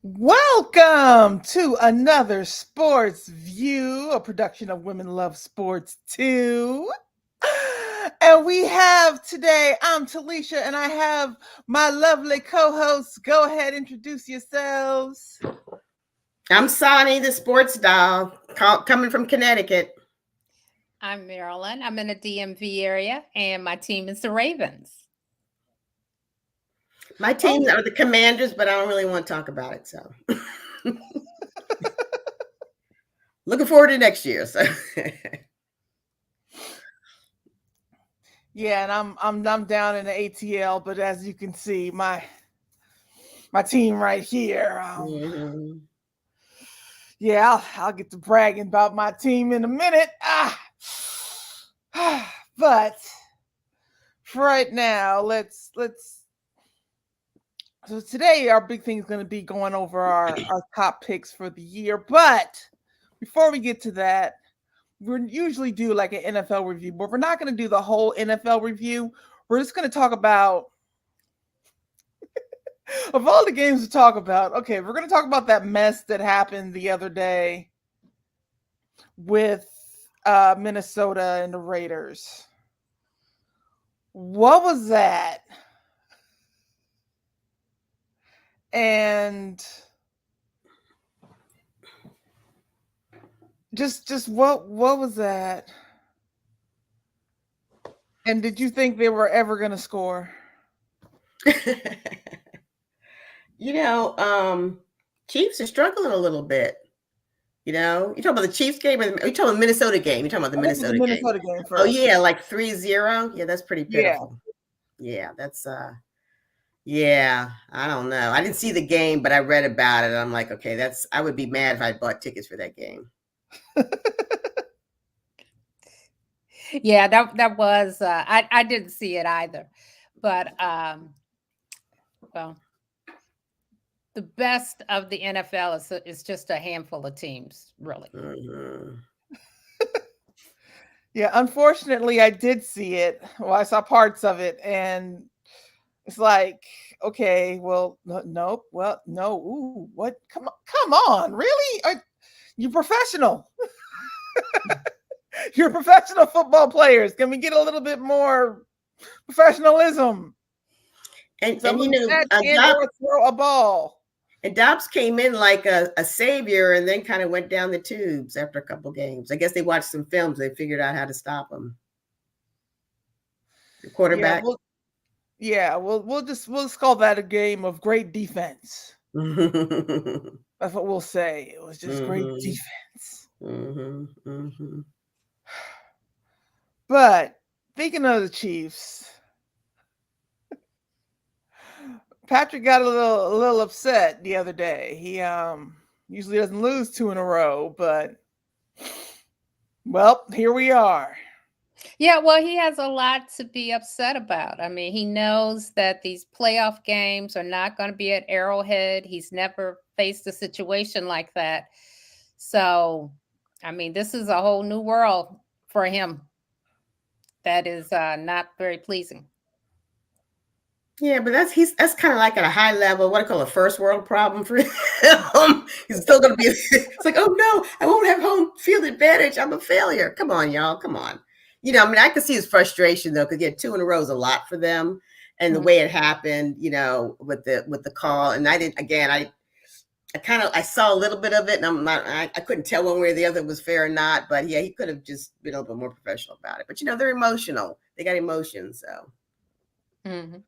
Welcome to another Sports View, a production of Women Love Sports too. And we have today, I'm Talisha, and I have my lovely co-hosts. Go ahead, introduce yourselves. I'm Sonny, the sports doll, coming from Connecticut. I'm Marilyn. I'm in the DMV area, and my team is the Ravens. My teams are the Commanders, but I don't really want to talk about it. So, looking forward to next year. So, yeah, and I'm down in the ATL, but as you can see, my team right here. mm-hmm. Yeah, I'll get to bragging about my team in a minute. But for right now, let's. So today, our big thing is going to be going over our top picks for the year. But before we get to that, we usually do like an NFL review, but we're not going to do the whole NFL review. We're just going to talk about of all the games to talk about. Okay, we're going to talk about that mess that happened the other day with Minnesota and the Raiders. What was that? And just what was that? And did you think they were ever going to score? Chiefs are struggling a little bit. You talking about the Chiefs game, or you talking about the Minnesota game? You're talking about the Minnesota game first. Oh yeah, like 3-0. Yeah, that's pretty pitiful. Yeah, that's yeah, I don't know. I didn't see the game, but I read about it. I'm like, okay, I would be mad if I bought tickets for that game. Yeah, that was I didn't see it either. But well, the best of the NFL is just a handful of teams, really. Mm-hmm. Yeah, unfortunately, I did see it. Well, I saw parts of it, and it's like, okay, well, nope, well, no, ooh, what? Come on, really? You professional? You're professional football players. Can we get a little bit more professionalism? And throw a ball. And Dobbs came in like a savior, and then kind of went down the tubes after a couple games. I guess they watched some films. They figured out how to stop him. The quarterback. We'll just call that a game of great defense. That's what we'll say. It was just great defense. But speaking of the Chiefs, Patrick got a little upset the other day. He usually doesn't lose 2 in a row, but well, here we are. Yeah, well, he has a lot to be upset about. I mean, he knows that these playoff games are not going to be at Arrowhead. He's never faced a situation like that. So, I mean, this is a whole new world for him. That is not very pleasing. Yeah, but that's kind of like at a high level, what I call a first world problem for him. He's still going to be. It's like, oh no, I won't have home field advantage. I'm a failure. Come on, y'all. Come on. I could see his frustration though, because 2 in a row is a lot for them, and the way it happened, with the call. And I didn't. Again, I saw a little bit of it, and I couldn't tell one way or the other was fair or not. But yeah, he could have just been a little bit more professional about it. But they're emotional. They got emotions, so. Mm-hmm.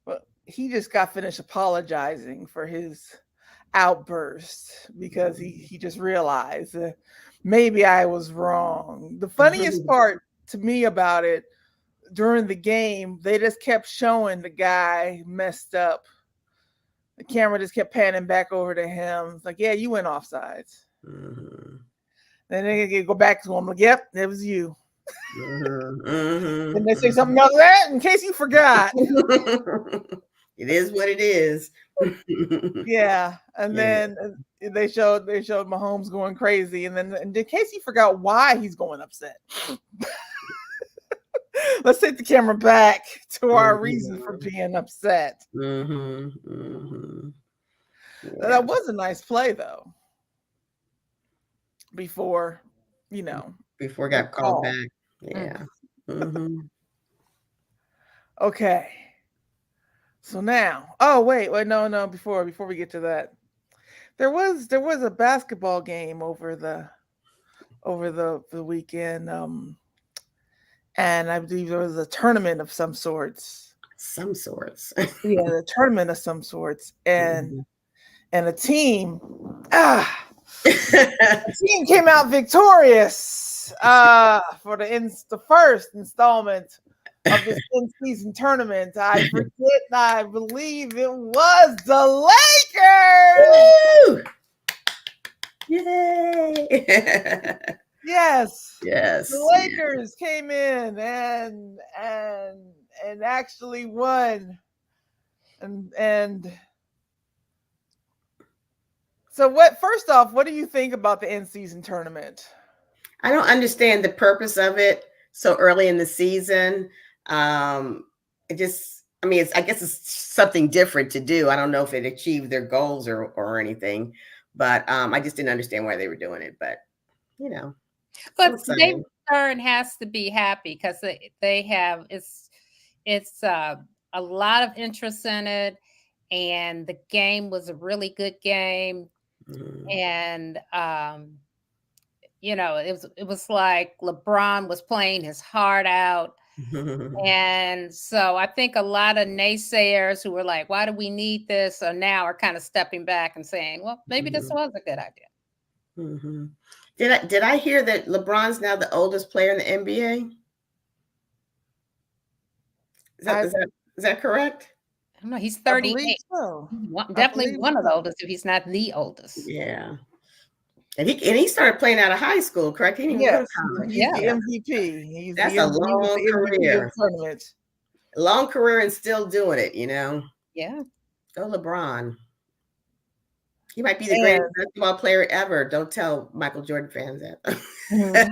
Well, he just got finished apologizing for his outburst because he just realized maybe I was wrong. The funniest part to me about it, during the game, they just kept showing the guy messed up. The camera just kept panning back over to him. It's like, yeah, you went offsides. Mm-hmm. Then they go back to him like, yep, it was you. And they say something else in case you forgot. It is what it is. Yeah, and then they showed Mahomes going crazy, and then in case you forgot why he's going upset. Let's take the camera back to our reason for being upset. Yeah. That was a nice play though. Before, Before it the got called call. back. Yeah. Mm-hmm. Okay. So now, oh wait, no. Before we get to that, there was a basketball game over the weekend, and I believe there was a tournament of some sorts. Some sorts. Yeah, a tournament of some sorts, Mhm. and a team, the team came out victorious for the first installment of this in-season tournament. I forget. I believe it was the Lakers. Woo! Yay! Yes. Yes. The Lakers came in and actually won. And so first off, what do you think about the in-season tournament? I don't understand the purpose of it so early in the season. I guess it's something different to do. I don't know if it achieved their goals or anything, but I just didn't understand why they were doing it. But But so David Stern has to be happy because they have it's a lot of interest in it, and the game was a really good game, and it was like LeBron was playing his heart out. And so I think a lot of naysayers who were like, why do we need this? So now are kind of stepping back and saying, well, maybe this was a good idea. Mm-hmm. Did I hear that LeBron's now the oldest player in the NBA? Is that correct? I don't know. He's I believe 38. so. Definitely one of the oldest, if he's not the oldest. Yeah. And he started playing out of high school, correct? He didn't even go to college. He's the MVP. That's a long career. Tournament. Long career and still doing it, Yeah. Go LeBron. He might be the greatest basketball player ever. Don't tell Michael Jordan fans that. Mhm.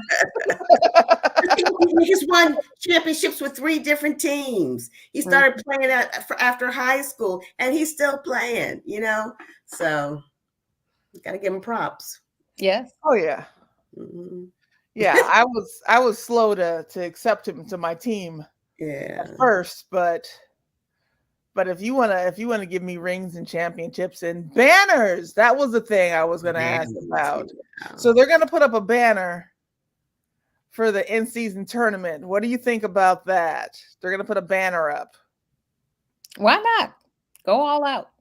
He's won championships with 3 different teams. He started playing after high school, and he's still playing, So you got to give him props. Yes. Oh yeah. Mm-hmm. Yeah, I was slow to accept him to my team. Yeah. At first, but if you wanna give me rings and championships and banners, that was the thing I was gonna ask about. Yeah. So they're gonna put up a banner for the in-season tournament. What do you think about that? They're gonna put a banner up. Why not? Go all out.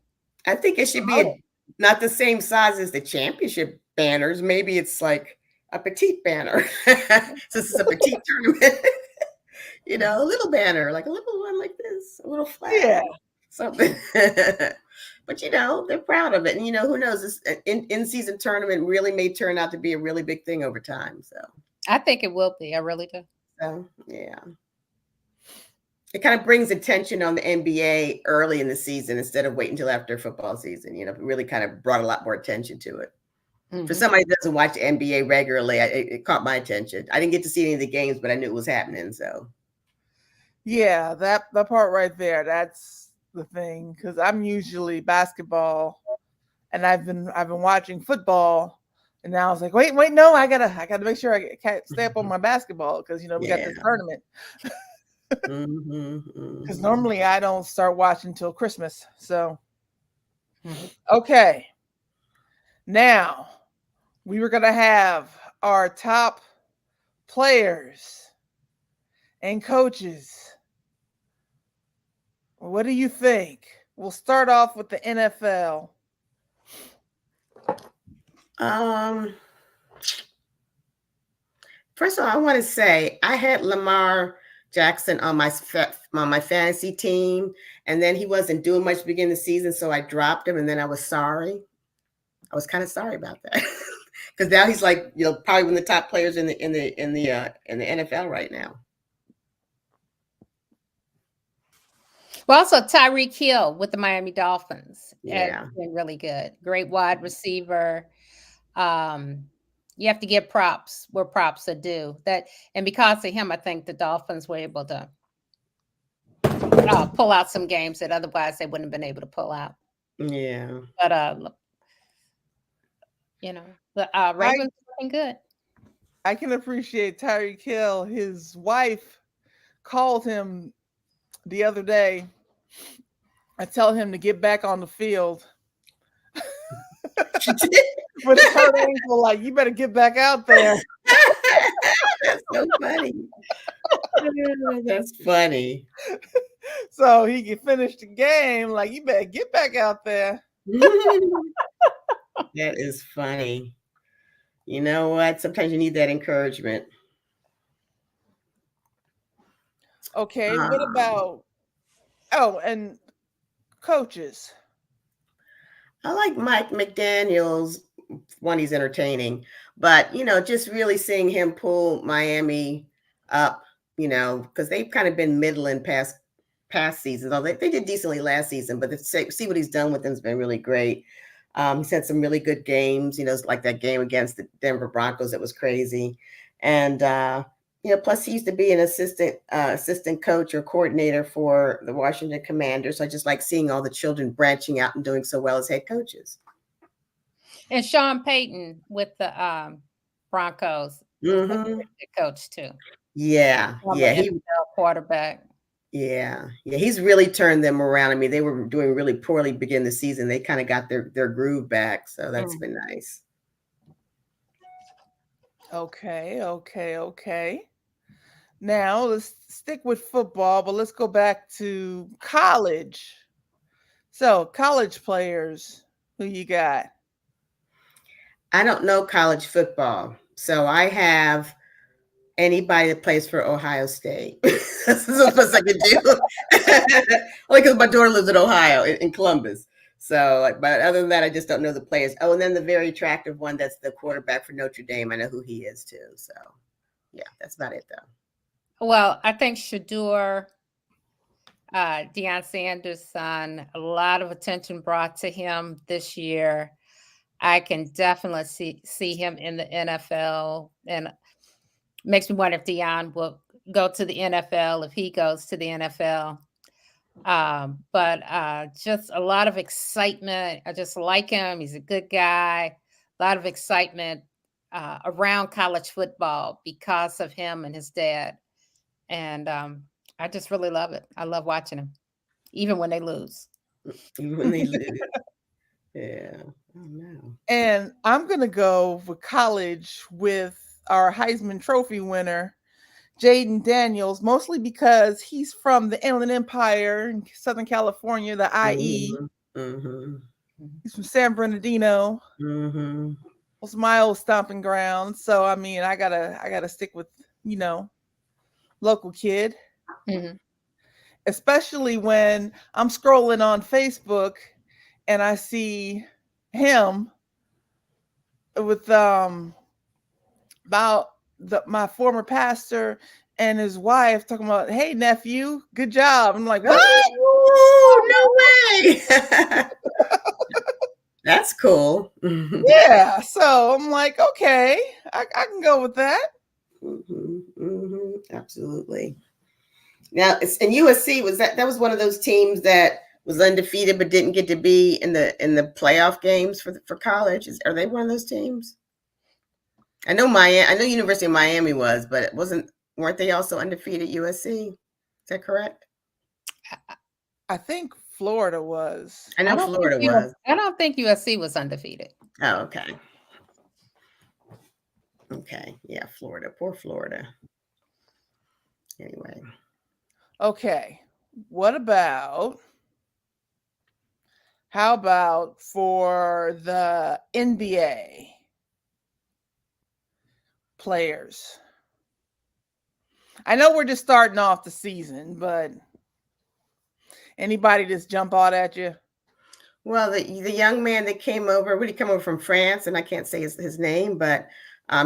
I think it should be not the same size as the championship banners. Maybe it's like a petite banner. This is a petite tournament. A little banner, like a little one like this, a little flag. Yeah. Something. But they're proud of it. And who knows, this in-season tournament really may turn out to be a really big thing over time. So I think it will be. I really do. So yeah. It kind of brings attention on the NBA early in the season instead of waiting until after football season. It really kind of brought a lot more attention to it. Mm-hmm. For somebody that doesn't watch the NBA regularly, it caught my attention. I didn't get to see any of the games, but I knew it was happening. So yeah, that part right there, that's the thing, because I'm usually basketball, and I've been watching football, and now I was like, wait, no, I gotta make sure I can't stay up on my basketball because we got this tournament. Because normally I don't start watching till Christmas. So okay, now we were gonna have our top players and coaches. What do you think? We'll start off with the NFL. First of all, I want to say I had Lamar Jackson on my fantasy team, and then he wasn't doing much at the beginning of the season, so I dropped him, and then I was sorry. I was kind of sorry about that because now he's like, probably one of the top players in the NFL right now. Well, also Tyreek Hill with the Miami Dolphins. Yeah, been really good. Great wide receiver. You have to give props where props are due. And because of him, I think the Dolphins were able to pull out some games that otherwise they wouldn't have been able to pull out. Yeah. But the Ravens looking good. I can appreciate Tyreek Hill. His wife called him the other day. I tell him to get back on the field with his hurt ankle. Like, you better get back out there. That's so funny. That's funny. So he can finish the game. Like, you better get back out there. That is funny. You know what? Sometimes you need that encouragement. Okay, what about and coaches? I like Mike McDaniels when he's entertaining, but just really seeing him pull Miami up, because they've kind of been middling past seasons. Although they did decently last season, but to see what he's done with them has been really great. He's had some really good games, like that game against the Denver Broncos that was crazy, and plus he used to be an assistant coach or coordinator for the Washington Commanders. So I just like seeing all the children branching out and doing so well as head coaches. And Sean Payton with the Broncos, Mm-hmm. coach too. Yeah, he quarterback. Yeah, he's really turned them around. I mean, they were doing really poorly beginning the season. They kind of got their groove back, so that's been nice. Okay. Now let's stick with football, but let's go back to college. So, college players, who you got? I don't know college football, so I have anybody that plays for Ohio State. That's the best I can do. Only because my daughter lives in Ohio, in Columbus. So, but other than that, I just don't know the players. Oh, and then the very attractive one, that's the quarterback for Notre Dame. I know who he is too. So, yeah, that's about it though. Well, I think Shedeur, Deion Sanders' son, a lot of attention brought to him this year. I can definitely see him in the NFL, and makes me wonder if Deion will go to the NFL if he goes to the NFL. But just a lot of excitement. I just like him. He's a good guy. A lot of excitement around college football because of him and his dad. And I just really love it. I love watching him, even when they lose. Even when they lose. Yeah. Oh, no. And I'm going to go for college with our Heisman Trophy winner, Jaden Daniels, mostly because he's from the Inland Empire in Southern California, the IE. Mm-hmm. He's from San Bernardino. Mm-hmm. It's my old stomping ground. So, I mean, I gotta stick with, local kid. Mm-hmm. Especially when I'm scrolling on Facebook and I see him with about my former pastor and his wife talking about, "Hey nephew, good job." I'm like, what? Oh, no way. That's cool. Yeah. So I'm like, okay, I can go with that. Absolutely. Now, and USC that was one of those teams that was undefeated but didn't get to be in the playoff games for college. Are they one of those teams? I know University of Miami was, but weren't they also undefeated, USC? Is that correct? I think Florida was. I know Florida was. I don't think USC was undefeated. Oh, okay. Okay. Yeah, Florida. Poor Florida. Anyway. Okay. How about for the NBA players? I know we're just starting off the season, but anybody just jump out at you? Well, the young man that came over, really come over from France, and I can't say his name, but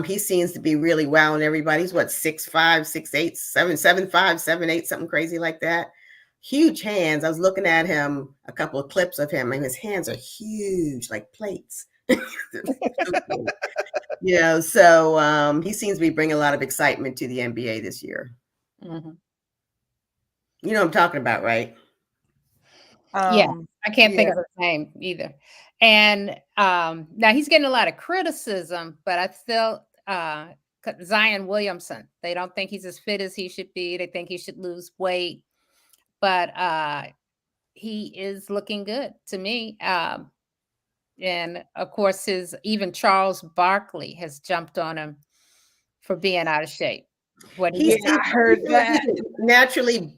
he seems to be really wowing everybody. He's 6'5", 6'8", 7'5", 7'8", something crazy like that. Huge hands. I was looking at him, a couple of clips of him, and his hands are huge, like plates. So he seems to be bringing a lot of excitement to the NBA this year. Mm-hmm. You know what I'm talking about, right? Yeah, Um, I can't think yeah, of his name either. And now he's getting a lot of criticism, but I still Zion Williamson. They don't think he's as fit as he should be. They think he should lose weight, but he is looking good to me. And of course, his even Charles Barkley has jumped on him for being out of shape. What he yeah, He's I heard like he's that. a naturally,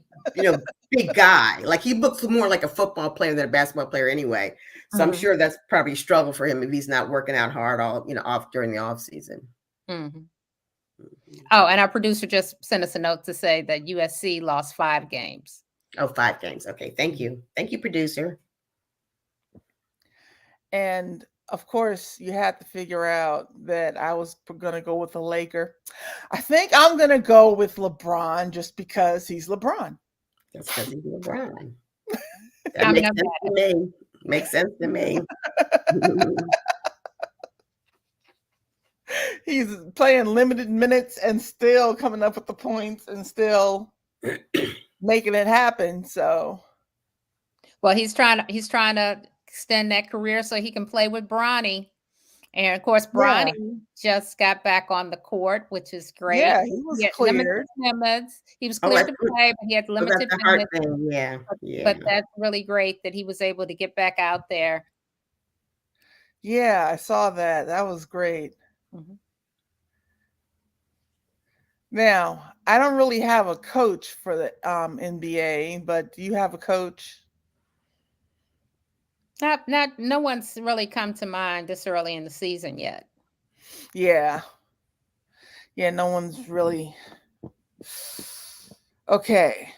big guy. Like he looks more like a football player than a basketball player anyway. So I'm Mhm, sure that's probably a struggle for him if he's not working out hard off during the off season. mhm. Oh, and our producer just sent us a note to say that USC lost 5 games. Oh, 5 games. Okay. Thank you. Thank you, producer. And of course, you had to figure out that I was going to go with a Laker. I think I'm going to go with LeBron just because he's LeBron. That's because he's LeBron. That I'm makes not sense to me. Makes sense to me. He's playing limited minutes and still coming up with the points and still making it happen. So, Well, he's trying to extend that career so he can play with Bronny. And of course, yeah, Bronny just got back on the court, which is great. yeah, he was He had limited cleared. minutes. He was Oh, cleared that's to good. play, but he had So that's limited the heart minutes. thing. Yeah. But, Yeah. but that's really great that he was able to get back out there. Yeah, I saw that. That was great. Mhm. Now, I don't really have a coach for the NBA, but do you have a coach? No one's really come to mind this early in the season yet. Yeah. Yeah, no one's really. Okay.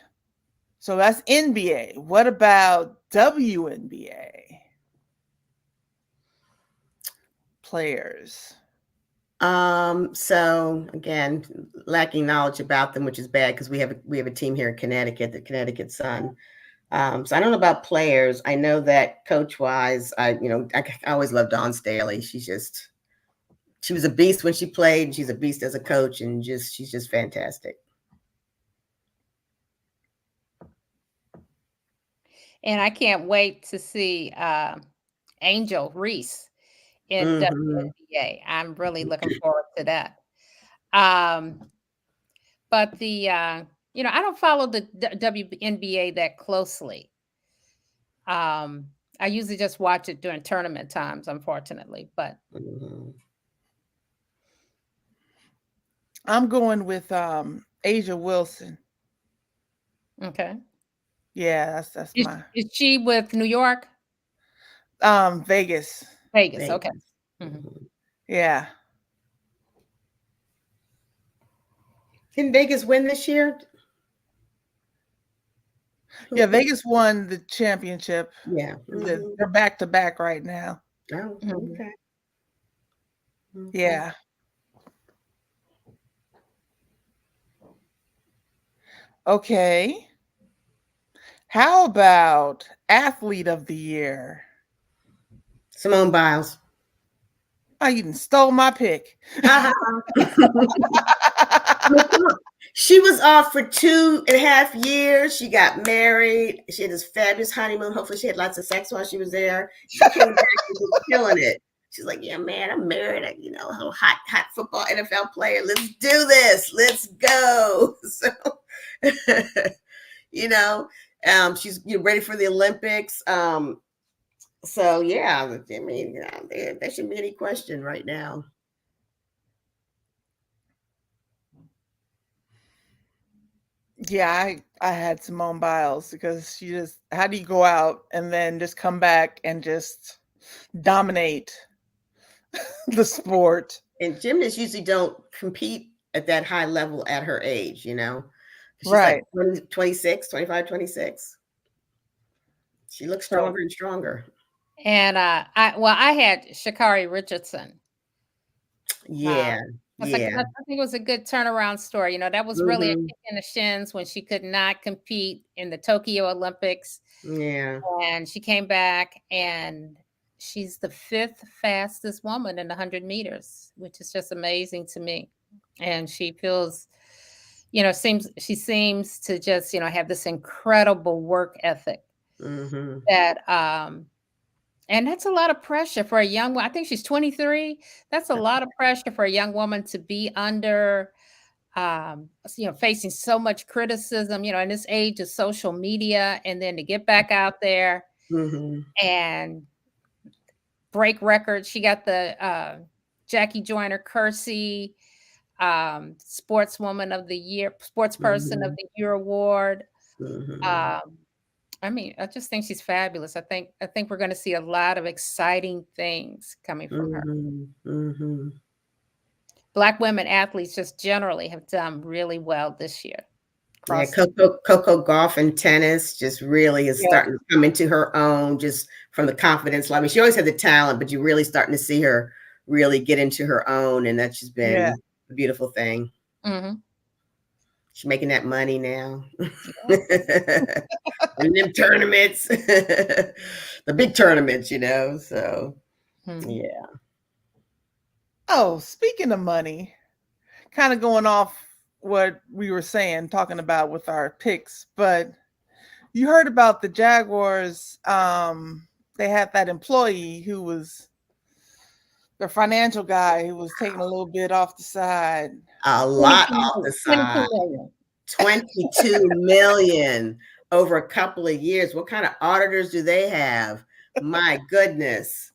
So that's NBA. What about WNBA players? So again, lacking knowledge about them, which is bad because we have a team here in Connecticut, the Connecticut Sun. So I don't know about players. I know that coach wise, I always loved Dawn Staley. She was a beast when she played. She's a beast as a coach, and she's just fantastic. And I can't wait to see Angel Reese in Mhm. WNBA. I'm really looking forward to that. Um, but I don't follow the WNBA that closely. I usually just watch it during tournament times, unfortunately. But Mhm. I'm going with Asia Wilson. okay, Yeah, that's is, my is she with New York, Vegas. Vegas? Okay. Vegas. Mhm. Mhm. Yeah. Didn't Vegas win this year? Yeah, Vegas won the championship. Yeah. Mhm. They're back to back right now. Oh, Mhm. okay. Okay. Yeah. Okay. How about athlete of the year? Simone Biles. Oh, you done stole my pick. She was off for 2.5 years. She got married. She had this fabulous honeymoon. Hopefully, she had lots of sex while she was there. She came back and was killing it. She's like, "Yeah, man, I'm married. A little hot football NFL player. Let's do this. Let's go." So, she's ready for the Olympics. So yeah, I mean, there shouldn't be any question right now. Yeah, I had Simone Biles because how do you go out and then just come back and just dominate the sport? And gymnasts usually don't compete at that high level at her age, She's like Right. 20, 26, 25, 26. She looks So stronger and stronger. And I had Shakari Richardson. Yeah. I Yeah. think it was a good turnaround story. That was really a Mhm. kick in the shins when she could not compete in the Tokyo Olympics. Yeah. And she came back and she's the 5th fastest woman in the 100 meters, which is just amazing to me. And she feels, she seems to just, have this incredible work ethic. Mm-hmm. that and that's a lot of pressure for a young woman. I think she's 23. That's a lot of pressure for a young woman to be under, facing so much criticism, in this age of social media, and then to get back out there Mm-hmm. and break records. She got the Jackie Joyner Kersey Sportswoman of the Year, Sportsperson of the Year award. Mm-hmm. I just think she's fabulous. I think we're going to see a lot of exciting things coming from her. Mm-hmm. Mm-hmm. Black women athletes just generally have done really well this year. Yeah, Coco Gauff in tennis just really is starting to come into her own, just from the confidence level. She always had the talent, but you're really starting to see her really get into her own, and that's just been a beautiful thing. Mm-hmm. She's making that money now. And them tournaments, the big tournaments, so yeah. Oh, speaking of money, kind of going off what we were talking about with our picks, but you heard about the Jaguars. They had that employee who was their financial guy who was taking a little bit off the side. A lot off the side. 22 million over a couple of years. What kind of auditors do they have? My goodness.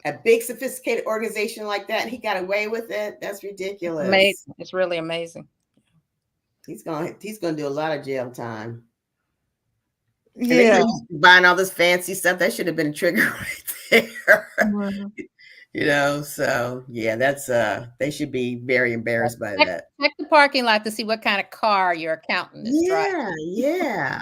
A big sophisticated organization like that, and he got away with it. That's ridiculous. Amazing. It's really amazing. He's gonna do a lot of jail time. Yeah, buying all this fancy stuff, that should have been a trigger right there. Mm-hmm. So yeah, that's they should be very embarrassed by that. Check the parking lot to see what kind of car your accountant is driving. Yeah.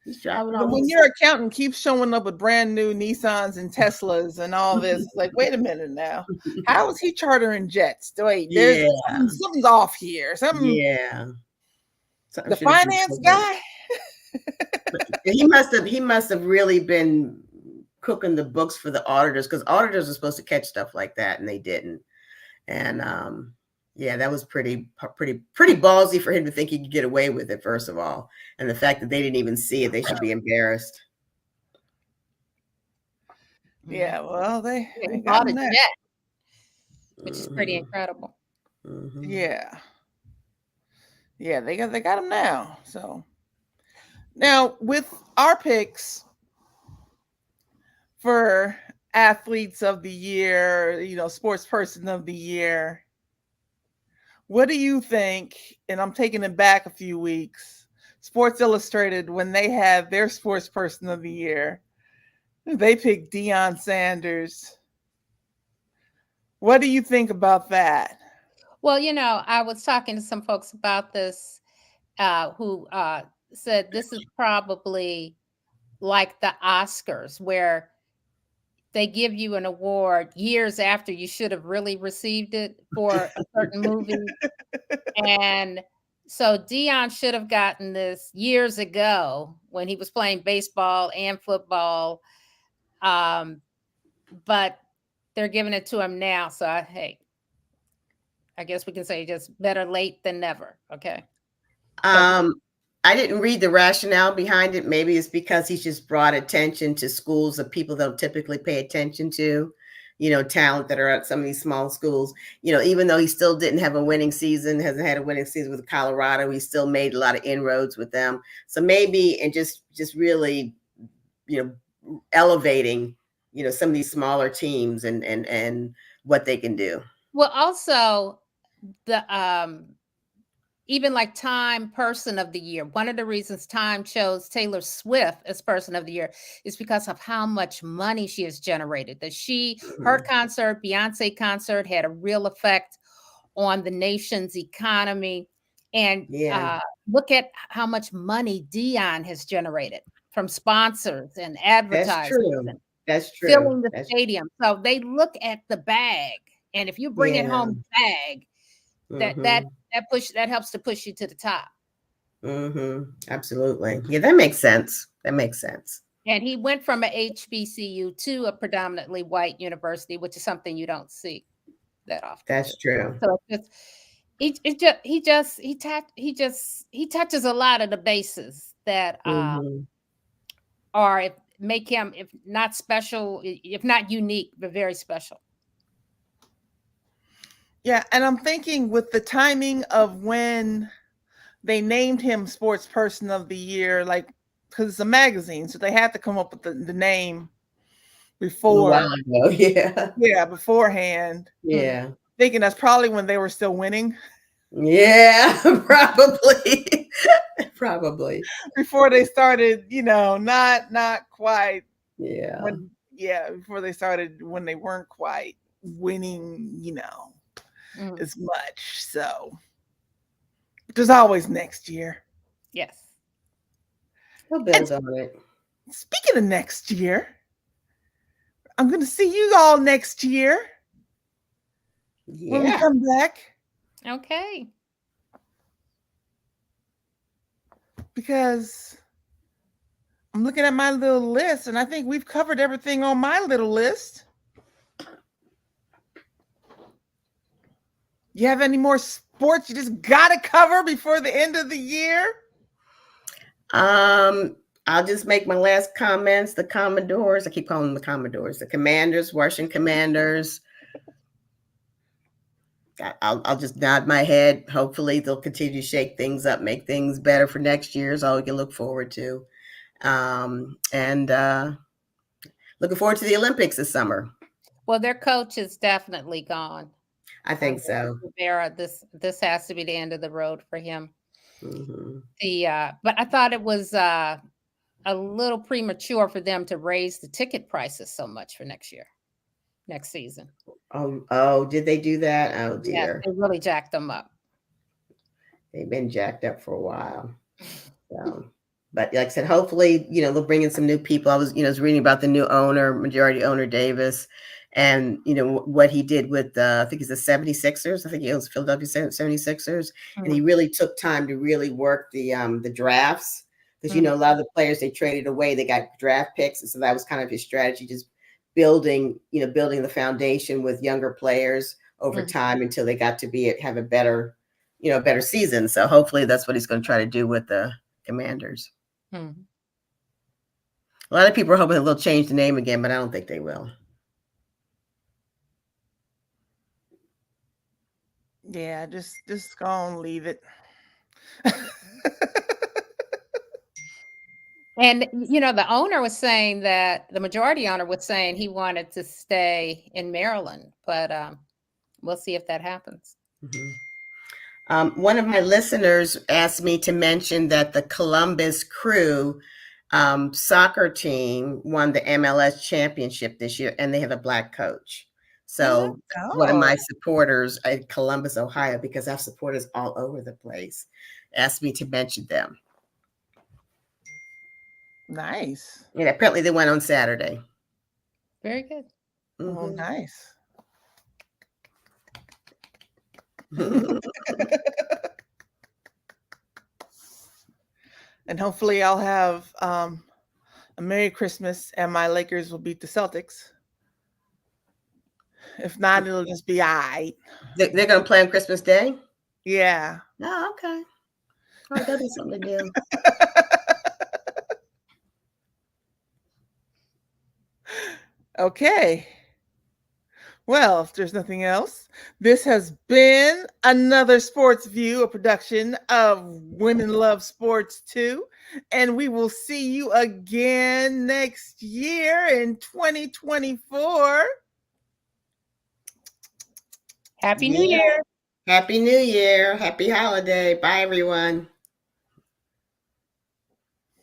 He's driving all when your accountant keeps showing up with brand new Nissans and Teslas and all this, it's like, wait a minute now. How is he chartering jets? Wait, something's off here. Something. Yeah. The finance guy. He must have really been cooking the books for the auditors, because auditors are supposed to catch stuff like that, and they didn't. And that was pretty ballsy for him to think he could get away with it, first of all. And the fact that they didn't even see it, they should be embarrassed. Yeah, well, they bought a jet, which is pretty incredible. Mm-hmm. Yeah, they got him now. So now with our picks for athletes of the year, sports person of the year, what do you think? And I'm taking it back a few weeks. Sports Illustrated, when they had their sports person of the year, they picked Deion Sanders. What do you think about that? Well, I was talking to some folks about this who said this is probably like the Oscars, where they give you an award years after you should have really received it for a certain movie. And so Deion should have gotten this years ago when he was playing baseball and football. But they're giving it to him now. So I guess we can say just better late than never. Okay. I didn't read the rationale behind it. Maybe it's because he's just brought attention to schools of people that don't typically pay attention to, talent that are at some of these small schools. Even though he still didn't have a winning season, hasn't had a winning season with Colorado, he still made a lot of inroads with them. So maybe, and just really, elevating, some of these smaller teams and what they can do. Well, also the even like Time Person of the Year. One of the reasons Time chose Taylor Swift as Person of the Year is because of how much money she has generated. That her concert, Beyonce concert, had a real effect on the nation's economy. And look at how much money Deion has generated from sponsors and advertisers. That's true. Filling the stadium. So they look at the bag. And if you bring it home bag, that helps to push you to the top. Absolutely. Yeah, that makes sense. And he went from a HBCU to a predominantly white university, which is something you don't see that often. That's true. So he touches a lot of the bases that or if make him, if not special, if not unique, but very special. Yeah, and I'm thinking with the timing of when they named him Sports Person of the Year, like because it's a magazine, so they had to come up with the name A before. while ago, yeah. Yeah, beforehand. Yeah. Thinking that's probably when they were still winning. Yeah, probably. Probably. Before they started, not quite Yeah. before they started when they weren't quite winning, as much. So there's always next year. Yes. We'll build on it. Speaking of next year, I'm going to see you all next year when we Yeah. come back. Okay. Because I'm looking at my little list, and I think we've covered everything on my little list. You have any more sports you just got to cover before the end of the year? I'll just make my last comments. The Commodores, I keep calling them the Commodores, the Commanders, Washington Commanders. I'll just nod my head. Hopefully they'll continue to shake things up, make things better for next year is all we can look forward to. And looking forward to the Olympics this summer. Well, their coach is definitely gone. I think so. Rivera, this has to be the end of the road for him. Mm-hmm. But I thought it was a little premature for them to raise the ticket prices so much for next season. Oh, did they do that? Oh dear. Yeah, they really jacked them up. They've been jacked up for a while. So, but like I said, hopefully, they'll bring in some new people. I was reading about the new owner, majority owner Davis, and what he did with I think it's the 76ers. I think he owns Philadelphia 76ers. And he really took time to really work the drafts. Because a lot of the players they traded away, they got draft picks. And so that was kind of his strategy, just building the foundation with younger players over time until they got to have a better season. So hopefully that's what he's going to try to do with the Commanders. A lot of people are hoping they'll change the name again, but I don't think they will. Yeah, just go and leave it. And the owner was saying that the majority owner was saying he wanted to stay in Maryland, but we'll see if that happens. One of my listeners asked me to mention that the Columbus Crew soccer team won the MLS championship this year, and they have a Black coach. So one of my supporters at Columbus, Ohio, because I have supporters all over the place, asked me to mention them. Nice. And apparently they went on Saturday. Very good. Oh, nice. And hopefully I'll have a Merry Christmas and my Lakers will beat the Celtics. If not, it'll just be all right. They're going to play on Christmas Day? Yeah. Oh, okay. All right, that'll be something to do. Okay. Well, if there's nothing else, this has been another Sports View, a production of Women Love Sports 2. And we will see you again next year in 2024. Happy New Year. Happy New Year. Happy holiday. Bye, everyone.